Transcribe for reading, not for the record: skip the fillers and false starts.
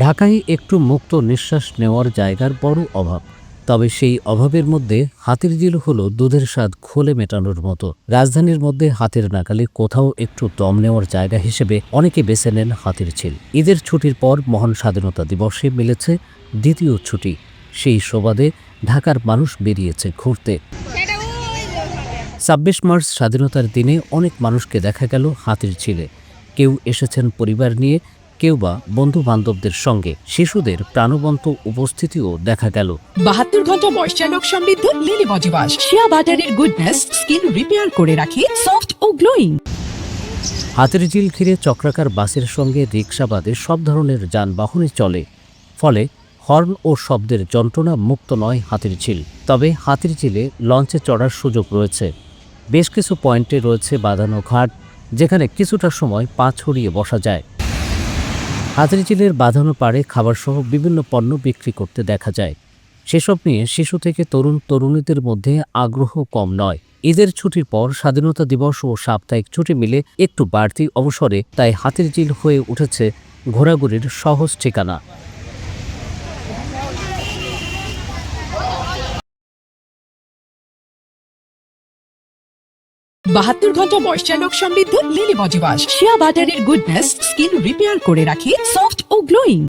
ঢাকায় একটু মুক্ত নিঃশ্বাস নেওয়ার জায়গার বড় অভাব। তবে সেই অভাবের মধ্যে হাতিরঝিল হলো দুধের স্বাদ খোলে মেটানোর মতো। রাজধানীর মধ্যে হাতের নাগালে কোথাও একটু দম নেওয়ার জায়গা হিসেবে অনেকে বেছে নেন হাতিরঝিল। ঈদের ছুটির পর মহান স্বাধীনতা দিবসে মিলেছে দ্বিতীয় ছুটি। সেই সুবাদে ঢাকার মানুষ বেরিয়েছে ঘুরতে। ২৬ মার্চ স্বাধীনতার দিনে অনেক মানুষকে দেখা গেল হাতিরঝিলে। কেউ এসেছেন পরিবার নিয়ে, কেউ বা বন্ধু বান্ধবদের সঙ্গে। শিশুদের প্রাণবন্ত উপস্থিতিও দেখা গেল। ৭২ ঘন্টা ময়েশ্চার লক সমৃদ্ধ লিলি বডি ওয়াশ, শিয়া বাটারের গুডনেস স্কিন রিপেয়ার করে রাখে সফট ও গ্লোয়িং। হাতিরঝিল ঘিরে চক্রাকার বাসের সঙ্গে রিকশা বাদে সব ধরনের যানবাহনই চলে, ফলে হর্ন ও শব্দের যন্ত্রণা মুক্ত নয় হাতিরঝিল। তবে হাতিরঝিলে লঞ্চে চড়ার সুযোগ রয়েছে। বেশ কিছু পয়েন্টে রয়েছে বাঁধানো ঘাট, যেখানে কিছুটা সময় পা ছড়িয়ে বসা যায়। হাতিরঝিলের বাঁধানো পাড়ে খাবারসহ বিভিন্ন পণ্য বিক্রি করতে দেখা যায়। সেসব নিয়ে শিশু থেকে তরুণীদের মধ্যে আগ্রহ কম নয়। ঈদের ছুটির পর স্বাধীনতা দিবস ও সাপ্তাহিক ছুটি মিলে একটু বাড়তি অবসরে তাই হাতিরঝিল হয়ে উঠেছে ঘোরাঘুরির সহজ ঠিকানা। ৭২ ঘন্টা ময়েশ্চার লক সমৃদ্ধ লিলি বডি ওয়াশ, শিয়া বাটারের গুডনেস স্কিন রিপেয়ার করে রাখে সফট ও গ্লোয়িং।